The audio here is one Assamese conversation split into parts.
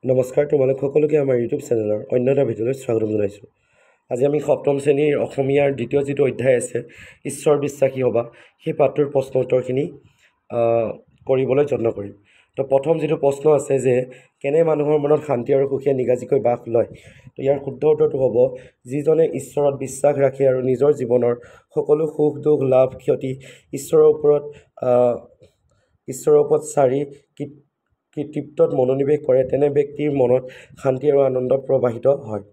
নমস্কাৰ, তোমালোক সকলোকে আমাৰ ইউটিউব চেনেলৰ অন্য এটা ভিডিঅ'লৈ স্বাগতম জনাইছোঁ। আজি আমি সপ্তম শ্ৰেণীৰ অসমীয়াৰ দ্বিতীয় যিটো অধ্যায় আছে, ঈশ্বৰ বিশ্বাসী হ'বা, সেই পাঠটোৰ প্ৰশ্ন উত্তৰখিনি কৰিবলৈ যত্ন কৰিম। তো প্ৰথম যিটো প্ৰশ্ন আছে যে কেনে মানুহৰ মনত শান্তি আৰু সুখে নিগাজিকৈ বাস লয়, তো ইয়াৰ শুদ্ধ উত্তৰটো হ'ব যিজনে ঈশ্বৰত বিশ্বাস ৰাখে আৰু নিজৰ জীৱনৰ সকলো সুখ দুখ লাভ ক্ষতি ঈশ্বৰৰ ওপৰত চাৰি কৃতিত্বত মনোনিৱেশ কৰে, তেনে ব্যক্তিৰ মনত শান্তি আৰু আনন্দ প্ৰবাহিত হয়।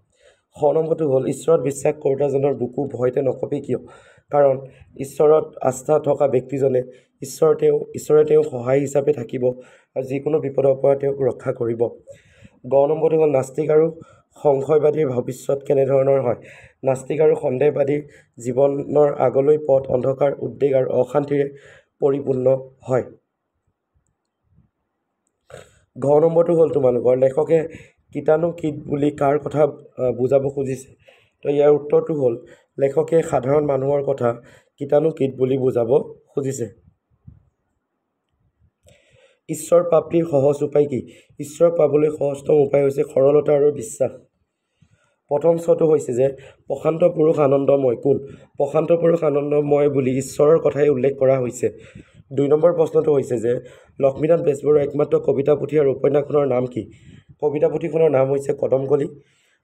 খ নম্বৰটো হ'ল ঈশ্বৰত বিশ্বাস কৰোঁতাজনৰ বুকু ভয়তে নকঁপে কিয়? কাৰণ ঈশ্বৰত আস্থা থকা ব্যক্তিজনে ঈশ্বৰে তেওঁক সহায় হিচাপে থাকিব আৰু যিকোনো বিপদৰ পৰা তেওঁক ৰক্ষা কৰিব। গ নম্বৰটো হ'ল নাস্তিক আৰু সংশয়বাদীৰ ভৱিষ্যত কেনেধৰণৰ হয়? নাস্তিক আৰু সন্দেহবাদীৰ জীৱনৰ আগলৈ পথ অন্ধকাৰ উদ্বেগ আৰু অশান্তিৰে পৰিপূৰ্ণ হয়। ঘ নম্বৰটো হ'ল তোমালোকৰ লেখকে কীটাণুকীট বুলি কাৰ কথা বুজাব খুজিছে? তো ইয়াৰ উত্তৰটো হ'ল লেখকে সাধাৰণ মানুহৰ কথা কীটাণুকীট বুলি বুজাব খুজিছে। ঈশ্বৰ প্ৰাপ্তিৰ সহজ উপায় কি? ঈশ্বৰ পাবলৈ সহজতম উপায় হৈছে সৰলতা আৰু বিশ্বাস। প্ৰথম ছটো হৈছে যে প্ৰশান্ত পুৰুষ আনন্দময় কোন? প্ৰশান্ত পুৰুষ আনন্দময় বুলি ঈশ্বৰৰ কথাই উল্লেখ কৰা হৈছে। 2 নম্বৰ প্ৰশ্নটো হৈছে যে লক্ষ্মীনাথ বেজবৰুৱাৰ একমাত্ৰ কবিতা পুথি আৰু উপন্যাসখনৰ নাম কি? কবিতা পুথিখনৰ নাম হৈছে কদমকলি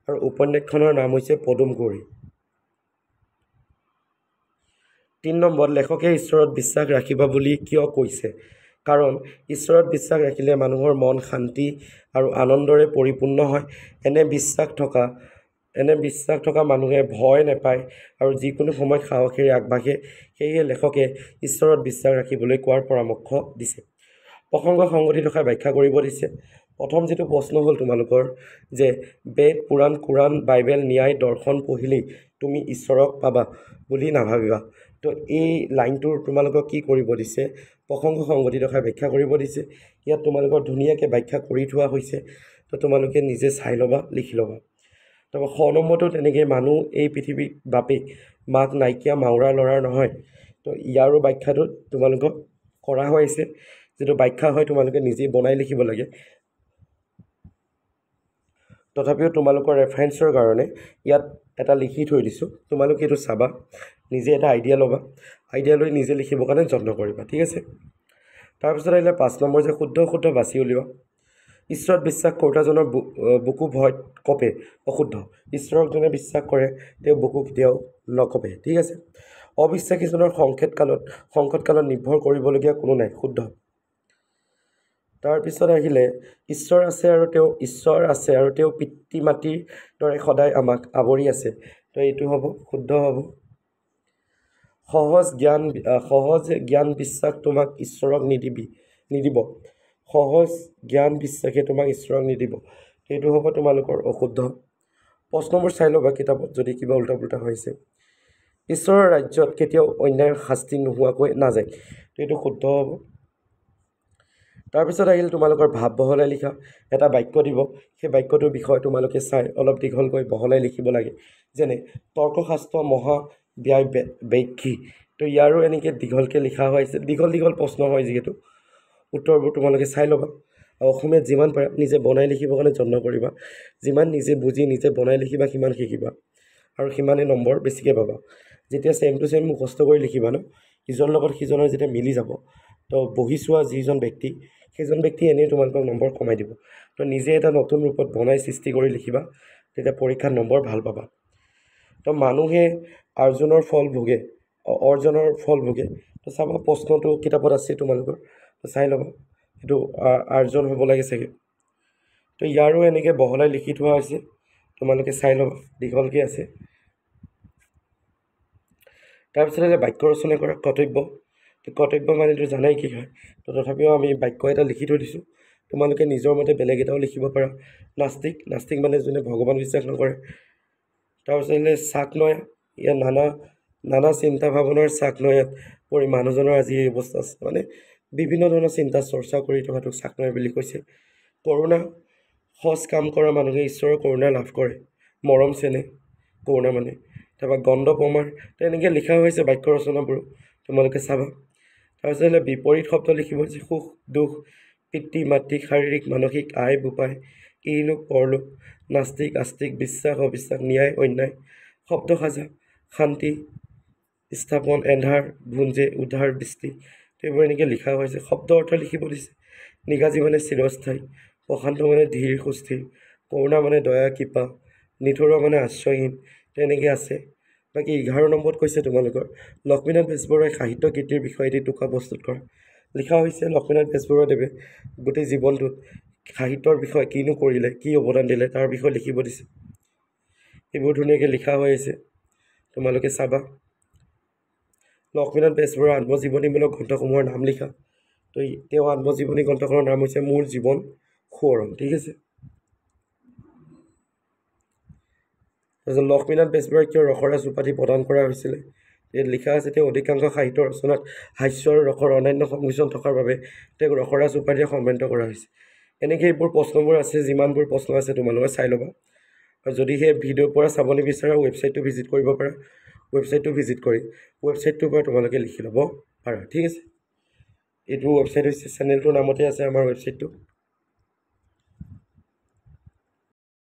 আৰু উপন্যাসখনৰ নাম হৈছে পদুম কুঁৱৰী। 3 নম্বৰত লেখকে ঈশ্বৰত বিশ্বাস ৰাখিবা বুলি কিয় কৈছে? কাৰণ ঈশ্বৰত বিশ্বাস ৰাখিলে মানুহৰ মন শান্তি আৰু আনন্দৰে পৰিপূৰ্ণ হয়। এনে বিশ্বাস থকা মানুহে ভয় নাপায় আৰু যিকোনো সময়ত সাহসেৰে আগবাঢ়ে। সেয়েহে লেখকে ঈশ্বৰত বিশ্বাস ৰাখিবলৈ কোৱাৰ পৰামৰ্শ দিছে। প্ৰসংগ সংগতি দশাই ব্যাখ্যা কৰিব দিছে। প্ৰথম যিটো প্ৰশ্ন হ'ল তোমালোকৰ যে বেদ পুৰাণ কোৰাণ বাইবেল ন্যায় দৰ্শন পঢ়িলেই তুমি ঈশ্বৰক পাবা বুলি নাভাবিবা। তো এই লাইনটোৰ তোমালোকক কি কৰিব দিছে? প্ৰসংগ সংগতি দশাই ব্যাখ্যা কৰিব দিছে। ইয়াত তোমালোকৰ ধুনীয়াকৈ ব্যাখ্যা কৰি থোৱা হৈছে। তো তোমালোকে নিজে চাই ল'বা, লিখি ল'বা। তাৰপৰা খ নম্বৰটো তেনেকৈ মানুহ এই পৃথিৱীত বাপেক মাক নাইকিয়া মাউৰা ল'ৰাৰ নহয়। তো ইয়াৰো ব্যাখ্যাটো তোমালোকক কৰা হৈছে। যিটো ব্যাখ্যা হয় তোমালোকে নিজেই বনাই লিখিব লাগে। তথাপিও তোমালোকৰ ৰেফাৰেঞ্চৰ কাৰণে ইয়াত এটা লিখি থৈ দিছোঁ। তোমালোকে এইটো চাবা, নিজে এটা আইডিয়া ল'বা, আইডিয়া লৈ নিজে লিখিবৰ কাৰণে যত্ন কৰিবা, ঠিক আছে? তাৰপিছত আহিলে 5 নম্বৰ যে শুদ্ধ বাছি উলিওৱা। ঈশ্বৰত বিশ্বাস কৰোঁতাজনৰ বুকু ভয়ত কঁপে, অশুদ্ধ। ঈশ্বৰক যোনে বিশ্বাস কৰে তেওঁ বুকু কেতিয়াও নকঁপে, ঠিক আছে? অবিশ্বাসীজনৰ সংকটকালত নিৰ্ভৰ কৰিবলগীয়া কোনো নাই, শুদ্ধ। তাৰপিছত আহিলে ঈশ্বৰ আছে আৰু তেওঁ পিতৃ মাতৃৰ দৰে সদায় আমাক আৱৰি আছে। তো এইটো হ'ব শুদ্ধ হ'ব। সহজ জ্ঞান বিশ্বাস তোমাক ঈশ্বৰক নিদিব। সহজ জ্ঞান বিশ্বাসে তোমাক ঈশ্বৰক নিদিব। সেইটো হ'ব তোমালোকৰ অশুদ্ধ। প্ৰশ্নবোৰ চাই ল'বা কিতাপত যদি কিবা উল্টা পুল্টা হৈছে। ঈশ্বৰৰ ৰাজ্যত কেতিয়াও অন্যায়ৰ শাস্তি নোহোৱাকৈ নাযায়। তো এইটো শুদ্ধ হ'ব। তাৰপিছত আহিল তোমালোকৰ ভাৱ বহলাই লিখা। এটা বাক্য দিব, সেই বাক্যটোৰ বিষয়ে তোমালোকে চাই অলপ দীঘলকৈ বহলাই লিখিব লাগে। যেনে তৰ্কশাস্ত্ৰ মহা ব্যাখ্যী। তো ইয়াৰো এনেকৈ দীঘলকৈ লিখা হৈছে। দীঘল প্ৰশ্ন হয় যিহেতু উত্তৰবোৰ তোমালোকে চাই ল'বা। আৰু অসমীয়াত যিমান পাৰা নিজে বনাই লিখিবৰ কাৰণে যত্ন কৰিবা। যিমান নিজে বুজি নিজে বনাই লিখিবা সিমান শিকিবা আৰু সিমানেই নম্বৰ বেছিকৈ পাবা। যেতিয়া ছেম টু ছেম মুখস্থ কৰি লিখিবা ন, ইজনৰ লগত সিজনৰ যেতিয়া মিলি যাব, তো বহি চোৱা যিজন ব্যক্তি সেইজন ব্যক্তি এনেই তোমালোকক নম্বৰ কমাই দিব। তো নিজে এটা নতুন ৰূপত বনাই সৃষ্টি কৰি লিখিবা, তেতিয়া পৰীক্ষাত নম্বৰ ভাল পাবা। তো মানুহে অৰ্জনৰ ফল ভোগে। তো চাবা প্ৰশ্নটো কিতাপত আছে তোমালোকৰ, তো চাই ল'বা সেইটো আৰ্জন হ'ব লাগে চাগে। তো ইয়াৰো এনেকৈ বহলাই লিখি থোৱা হৈছে, তোমালোকে চাই ল'বা, দীঘলকৈ আছে। তাৰপিছত বাক্য ৰচনা কৰা কৰ্তব্য মানেতো জানাই কি হয়। তো তথাপিও আমি বাক্য এটা লিখি থৈ দিছোঁ, তোমালোকে নিজৰ মতে বেলেগ এটাও লিখিব পাৰা। নাস্তিক মানে যোনে ভগৱান বিশ্বাস নকৰে। তাৰপিছত আহিলে চাকনৈ, ইয়াত নানা চিন্তা ভাৱনাৰ চাকনৈয়াত পৰি মানুহজনৰ আজি এই অৱস্থা আছে। মানে বিভিন্ন ধৰণৰ চিন্তা চৰ্চা কৰি থকাটোক চাকনৈ বুলি কৈছে। কৰুণা, সজ কাম কৰা মানুহে ঈশ্বৰৰ কৰুণা লাভ কৰে। মৰম চেনেহ কৰুণা মানে। তাৰপৰা গণ্ড প্ৰমাণ, তো এনেকৈ লিখা হৈছে বাক্য ৰচনাবোৰ, তোমালোকে চাবা। তাৰপিছত বিপৰীত শব্দ লিখিব হৈছে সুখ দুখ পিতৃ মাতৃ শাৰীৰিক মানসিক আয় বোপায় ইলোক পৰলোক নাস্তিক আস্তিক বিশ্বাস অবিশ্বাস ন্যায় অন্যায় শব্দ সাজা শান্তি স্থাপন এন্ধাৰ ভুঞ্জে উদ্ধাৰ বৃষ্টি এইবোৰ এনেকৈ লিখা হৈছে শব্দ অৰ্থ লিখিব দিছে নিগাজী মানে চিৰস্থায়ী প্ৰশান্ত মানে ধীৰ সুস্থিৰ কৰুণা মানে দয়া কৃপা নিথৰুৱা মানে আশ্ৰয়হীন তেনেকৈ আছে বাকী 11 নম্বৰত কৈছে তোমালোকৰ লক্ষ্মীনাথ বেজবৰুৱাই সাহিত্য কীৰ্তিৰ বিষয়ে এটি টোকা প্ৰস্তুত কৰা লিখা হৈছে লক্ষ্মীনাথ বেজবৰুৱাদেৱে গোটেই জীৱনটোত সাহিত্যৰ বিষয়ে কিনো কৰিলে কি অৱদান দিলে তাৰ বিষয়ে লিখিব দিছে এইবোৰ ধুনীয়াকৈ লিখা হৈ আছে তোমালোকে চাবা লক্ষ্মীনাথ বেজবৰুৱাৰ আত্মজীৱনীমূলক গ্ৰন্থসমূহৰ নাম লিখা তো তেওঁ আত্মজীৱনী গ্ৰন্থখনৰ নাম হৈছে মোৰ জীৱন সোঁৱৰণ ঠিক আছে তাৰপিছত লক্ষ্মীনাথ বেজবৰুৱাই কিয় ৰসৰাজ উপাধি প্ৰদান কৰা হৈছিলে ইয়াত লিখা আছে তেওঁ অধিকাংশ সাহিত্য ৰচনাত হাস্য আৰু ৰসৰ অন্যান্য সংমিশ্ৰণ থকাৰ বাবে তেওঁক ৰসৰাজ উপাধিৰে সন্মানিত কৰা হৈছে এনেকৈ এইবোৰ প্ৰশ্নবোৰ আছে যিমানবোৰ প্ৰশ্ন আছে তোমালোকে চাই ল'বা আৰু যদি সেই ভিডিঅ'ৰ পৰা চাব নিবিচাৰা ৱেবছাইটটো ভিজিট কৰিব পাৰা ৱেবছাইটটো ভিজিট কৰি ৱেবছাইটটোৰ পৰা তোমালোকে লিখি ল'ব পাৰা ঠিক আছে এইটো ৱেবছাইট হৈছে চেনেলটোৰ নামতে আছে আমাৰ ৱেবছাইটটো